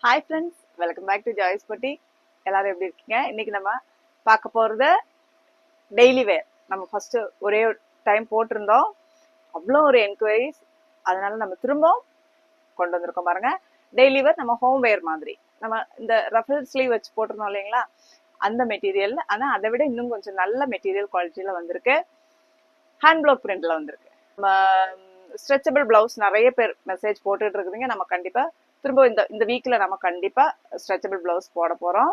Hi friends, welcome back to Joyce Potty. எல்லாரும் எப்படி இருக்கீங்க? இன்னைக்கு நம்ம பார்க்க போறது டெய்லி வேர். நம்ம ஃபர்ஸ்ட் ஒரே டைம் போட்டிருந்தோம். அவ்வளோ ஒரு என்கொயரிஸ். அதனால நம்ம திரும்ப கொண்டு வந்திருக்கோம் பாருங்க. டெய்லி வேர் நம்ம ஹோம் வேர் மாதிரி. நம்ம இந்த ரஃபிள் ஸ்லீவ் வச்சு போட்டிருந்தோம் இல்லைங்களா? அந்த மெட்டீரியல், ஆனா அதை விட இன்னும் கொஞ்சம் நல்ல மெட்டீரியல் குவாலிட்டியில வந்திருக்கு. ஹேண்ட் பிளாக் பிரிண்ட்ல வந்திருக்கு. நம்ம ஸ்ட்ரெச்சபிள் பிளவுஸ் நிறைய பேர் மெசேஜ் போட்டுட்டு இருக்குதுங்க. நம்ம கண்டிப்பா திரும்ப இந்த வீக்ல நம்ம கண்டிப்பா ஸ்ட்ரெச்சபிள் பிளவுஸ் போட போறோம்.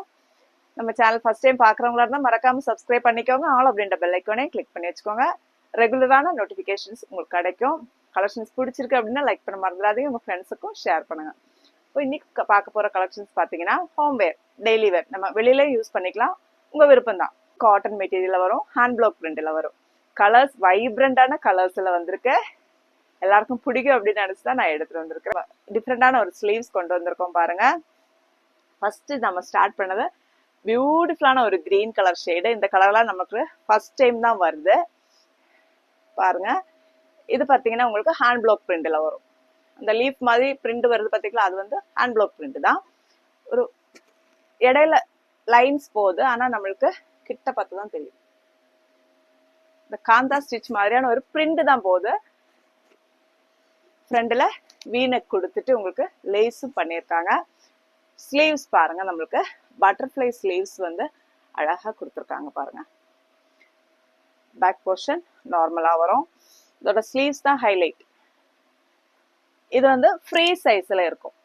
நம்ம சேனல் ஃபர்ஸ்ட் டைம் பாக்குறவங்களா இருந்தா மறக்காம சப்ஸ்கிரைப் பண்ணிக்கோங்க. ஆல் அப்படின்ற பெல் ஐக்கானே கிளிக் பண்ணி வச்சுக்கோங்க. ரெகுலரான நோட்டிபிகேஷன்ஸ் உங்களுக்கு கிடைக்கும். கலெக்ஷன்ஸ் பிடிச்சிருக்கு அப்படின்னா லைக் பண்ண மறந்துடாதீங்க. உங்க ஃப்ரெண்ட்ஸுக்கும் ஷேர் பண்ணுங்க. இப்போ இன்னைக்கு பார்க்க போற கலெக்ஷன்ஸ் பாத்தீங்கன்னா ஹோம் வேர், டெய்லி வேர். நம்ம வெளியில யூஸ் பண்ணிக்கலாம், உங்க விருப்பம் தான். காட்டன் மெட்டீரியல்ல வரும், ஹேண்ட் பிளாக் பிரிண்ட்ல வரும். கலர்ஸ் வைப்ரண்டான கலர்ஸ்ல வந்திருக்கு. எல்லாருக்கும் பிடிக்கும் அப்படின்னு நினைச்சுதான் நான் எடுத்துட்டு வந்திருக்கேன். டிஃப்ரெண்டான ஒரு ஸ்லீவ்ஸ் கொண்டு வந்திருக்கோம் பாருங்க. ஃபர்ஸ்ட் நம்ம ஸ்டார்ட் பண்ணது பியூட்டிஃபுல்லான ஒரு கிரீன் கலர் ஷேடு. இந்த கலர்லாம் நமக்கு ஃபர்ஸ்ட் டைம் தான் வருது பாருங்க. இது பாத்தீங்கன்னா உங்களுக்கு ஹேண்ட் பிளாக் பிரிண்ட்ல வரும். அந்த லீஃப் மாதிரி பிரிண்ட் வருது பாத்தீங்களா, அது வந்து ஹேண்ட் பிளாக் பிரிண்ட் தான். ஒரு இடையில லைன்ஸ் போகுது, ஆனா நம்மளுக்கு கிட்ட பார்த்து தான் தெரியும். இந்த காந்தா ஸ்டிச் மாதிரியான ஒரு பிரிண்ட் தான் போகுது. ஃப்ரண்ட்ல வீனக் கொடுத்துட்டு உங்களுக்கு லேஸும் பண்ணியிருக்காங்க. ஸ்லீவ்ஸ் பாருங்க, நம்மளுக்கு பட்டர்ஃப்ளை ஸ்லீவ்ஸ் வந்து அழகா கொடுத்துருக்காங்க பாருங்க. பேக் போர்ஷன் நார்மலா வரும். இதோட ஸ்லீவ்ஸ் தான் ஹைலைட். இது வந்து ஃப்ரீ சைஸ்ல இருக்கும்.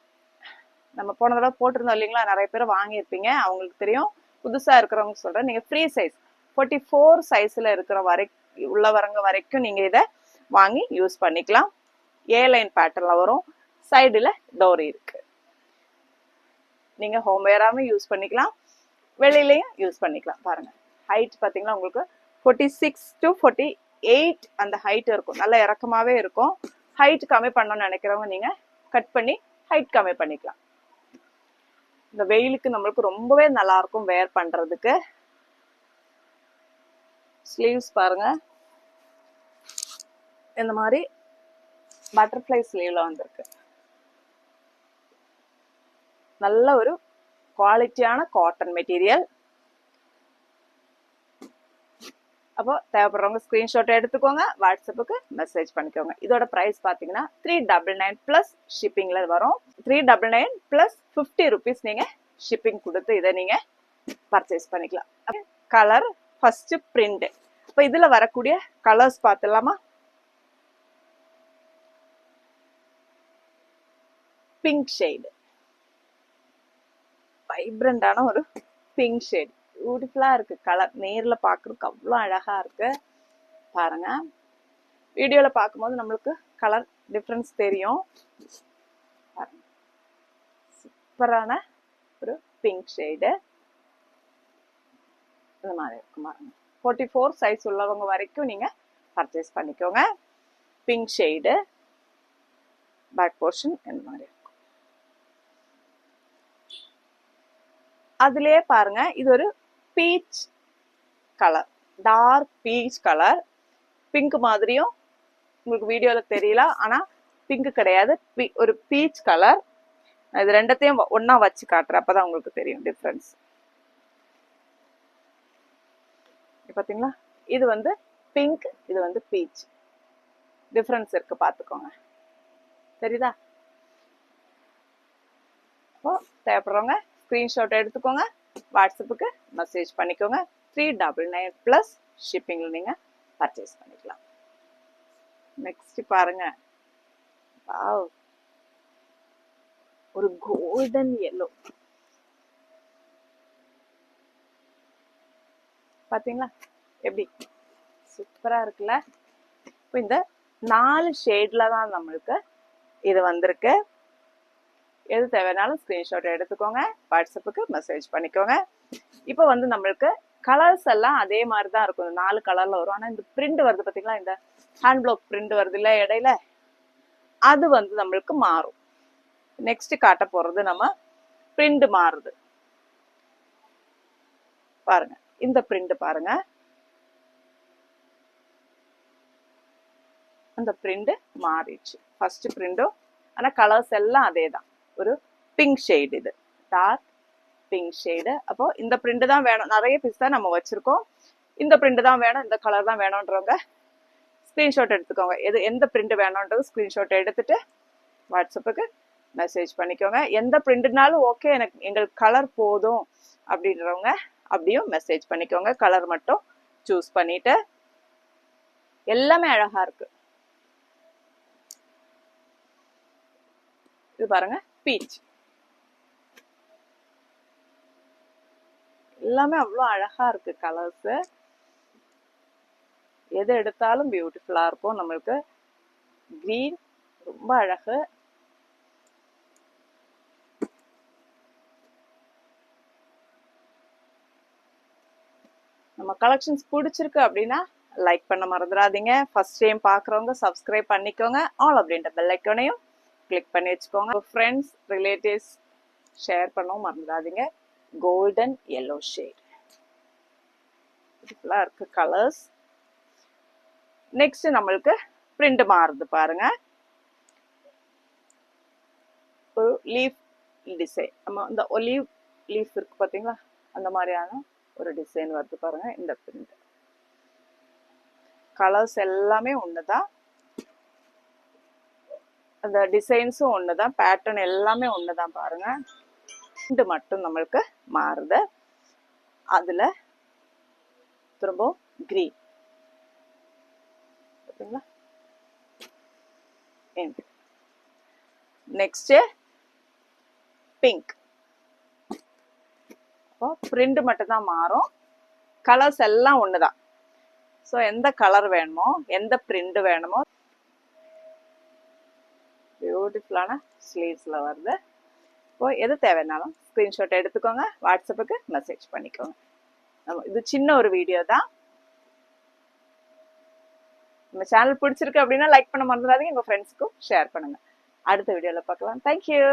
நம்ம போன தடவை போட்டிருந்தோம் இல்லைங்களா, நிறைய பேர் வாங்கியிருப்பீங்க, அவங்களுக்கு தெரியும். புதுசா இருக்கிறவங்க சொல்றேன், நீங்க ஃப்ரீ சைஸ் 44 சைஸ்ல இருக்கிற உள்ளவரங்க வரைக்கும் நீங்க இதை வாங்கி யூஸ் பண்ணிக்கலாம். ஏ லைன் பேட்டர்ன்ல வரும். சைடுல டோரி இருக்கு. நீங்க ஹோம் வேராவும் யூஸ் பண்ணிக்கலாம், வெளியிலையும் யூஸ் பண்ணிக்கலாம். பாருங்க ஹைட் பாத்தீங்கன்னா உங்களுக்கு 46 to 48 அந்த ஹைட் இருக்கும். நல்ல இறக்கமாவே இருக்கும். ஹைட் கம்மி பண்ணணும்னு நினைக்கிறவங்க நீங்க கட் பண்ணி ஹைட் கம்மி பண்ணிக்கலாம். இந்த வெயிலுக்கு நம்மளுக்கு ரொம்பவே நல்லா இருக்கும் வேர் பண்றதுக்கு. ஸ்லீவ்ஸ் பாருங்க, இந்த மாதிரி பட்டர்ஃப்ளை ஸ்லீவ்ல வந்திருக்கு. நல்ல ஒரு குவாலிட்டியான காட்டன் மெட்டீரியல். அப்போ தேவைப்படுறவங்க ஸ்கிரீன்ஷாட் எடுத்துக்கோங்க, வாட்ஸ்அப்புக்கு மெசேஜ் பண்ணிக்கோங்க. இதோட பிரைஸ் பாத்தீங்கன்னா 399 பிளஸ் ஷிப்பிங்ல வரும். 399 பிளஸ் 50 rupees நீங்க ஷிப்பிங் கொடுத்து இதை நீங்க பர்ச்சேஸ் பண்ணிக்கலாம். Colour first print. இப்போ இதுல வரக்கூடிய கலர்ஸ் பார்த்துலாமா? பிங்க் ஷேடு, வைப்ரண்டான ஒரு பிங்க் ஷேடு. பியூட்டிஃபுல்லா இருக்கு கலர். நேர்ல பாக்குறதுக்கு அவ்வளோ அழகா இருக்கு பாருங்க. வீடியோல பார்க்கும்போது நம்மளுக்கு கலர் டிஃபரன்ஸ் தெரியும். சூப்பரான ஒரு பிங்க் ஷேடு. இந்த மாதிரி இருக்கும் பாருங்க. 44 சைஸ் உள்ளவங்க வரைக்கும் நீங்க பர்ச்சேஸ் பண்ணிக்கோங்க. பிங்க் ஷேடு, பேக் போர்ஷன் இந்த மாதிரி இருக்கும். அதுலயே பாருங்க, இது ஒரு peach colour, dark peach colour. Pink மாதிரியும் உங்களுக்கு வீடியோல தெரியல, ஆனா பிங்க் கிடையாது, ஒரு பீச் கலர். இது ரெண்டத்தையும் ஒன்னா வச்சு காட்டுறேன், அப்பதான் உங்களுக்கு தெரியும் டிஃபரன்ஸ். பாத்தீங்களா, இது வந்து பிங்க், இது வந்து பீச். டிஃபரன்ஸ் இருக்கு, பாத்துக்கோங்க. தெரியுதா? தேவைப்படுறவங்க ஸ்கிரீன்ஷாட் எடுத்துக்கோங்க, வாட்ஸ்அப்புக்கு மெசேஜ் பண்ணிக்கோங்க. 399 பிளஸ் ஷிப்பிங்ல நீங்க பர்ச்சேஸ் பண்ணிக்கலாம். நெக்ஸ்ட் பாருங்க, வாவ், ஒரு கோல்டன் yellow. பாத்தீங்களா எப்படி சூப்பரா இருக்குல்ல? இப்போ இந்த 4 ஷேட்ல தான் நம்மளுக்கு இது வந்திருக்கு. எது தேவைனாலும் ஸ்கிரீன்ஷாட் எடுத்துக்கோங்க, வாட்ஸ்அப்புக்கு மெசேஜ் பண்ணிக்கோங்க. இப்போ வந்து நம்மளுக்கு கலர்ஸ் எல்லாம் அதே மாதிரி தான் இருக்கும். 4 கலர்ல வரும். ஆனா இந்த பிரிண்ட் வருது பாத்தீங்களா, இந்த ஹேண்ட் பிளாக் பிரிண்ட் வருது இல்ல இடையில, அது வந்து நம்மளுக்கு மாறும். நெக்ஸ்ட் காட்ட போறது நம்ம பிரிண்ட் மாறுது பாருங்க. இந்த பிரிண்ட் பாருங்க, அந்த பிரிண்ட் மாறிடுச்சு. ஃபர்ஸ்ட் பிரிண்டும், ஆனா கலர்ஸ் எல்லாம் அதே தான். ஒரு பிங்க் ஷேடு, இது டார்க் பிங்க் ஷேடு. அப்போ இந்த பிரிண்ட் தான் வேணும், நிறைய பீஸ் தான் நம்ம வச்சிருக்கோம். இந்த பிரிண்ட் தான் வேணும், இந்த கலர் தான் வேணும்ன்றவங்க ஸ்கிரீன்ஷாட் எடுத்துக்கோங்க. எந்த பிரிண்ட் வேணும்ன்றது ஸ்கிரீன்ஷாட் எடுத்துட்டு வாட்ஸ்அப்புக்கு மெசேஜ் பண்ணிக்கோங்க. எந்த பிரிண்ட்னாலும் ஓகே, எங்களுக்கு கலர் போதும் அப்படின்றவங்க அப்படியும் மெசேஜ் பண்ணிக்கோங்க. கலர் மட்டும் சூஸ் பண்ணிட்டு. எல்லாமே அழகா இருக்கு. இது பாருங்க, பீச். எல்லாமே அவ்வளோ அழகா இருக்கு கலர்ஸ். எது எடுத்தாலும் பியூட்டிஃபுல்லா இருக்கும். நம்மளுக்கு கிரீன் ரொம்ப அழகு. நம்ம கலெக்ஷன்ஸ் பிடிச்சிருக்கு அப்படின்னா லைக் பண்ண மறந்துடாதீங்க. ஃபர்ஸ்ட் டைம் பார்க்குறவங்க சப்ஸ்கிரைப் பண்ணிக்கோங்க. ஆல் அப்படின்ற பெல் ஐக்கானையும் கிளிக் பண்ணி வச்சுக்கோங்க. ஃப்ரெண்ட்ஸ் ரிலேட்டிவ்ஸ் ஷேர் பண்ணவும் மறந்துடாதீங்க. கோல்டன் எல்லோ ஷேட் பியூட்டிஃபுல்லா இருக்கு கலர்ஸ். நெக்ஸ்ட் நம்மளுக்கு பிரிண்ட் மாறுது பாருங்க. ஒரு லீஃப் டிசைன், நம்ம இந்த ஒலிவ் லீஃப் இருக்கு பாத்தீங்களா, அந்த மாதிரியான ஒரு டிசைன் வருது பாருங்க. இந்த பிரிண்ட் கலர்ஸ் எல்லாமே ஒண்ணுதான், அந்த டிசைன்ஸும் ஒண்ணுதான், பேட்டர்ன் எல்லாமே ஒண்ணுதான் பாருங்க. பிரிண்ட் மட்டும் நம்மளுக்கு மாறுது. அதுல திரும்ப கிரீன் பாத்தீங்களா. Next pink. பிரிண்ட் மட்டும் தான் மாறும், கலர்ஸ் எல்லாம் ஒண்ணுதான். ஸோ எந்த கலர் வேணுமோ, எந்த பிரிண்ட் வேணுமோ, பியூட்டிஃபுல்லான ஸ்லீவ்ஸ்ல வருது. இப்போ எது தேவைன்னாலும் ஸ்கிரீன்ஷாட் எடுத்துக்கோங்க, வாட்ஸ்அப்புக்கு மெசேஜ் பண்ணிக்கோங்க. இது சின்ன ஒரு வீடியோ தான். நம்ம சேனல் பிடிச்சிருக்கு அப்படின்னா லைக் பண்ண மறந்துடாதீங்க. உங்க ஃப்ரெண்ட்ஸ்க்கும் ஷேர் பண்ணுங்க. அடுத்த வீடியோல பார்க்கலாம். தேங்க்யூ.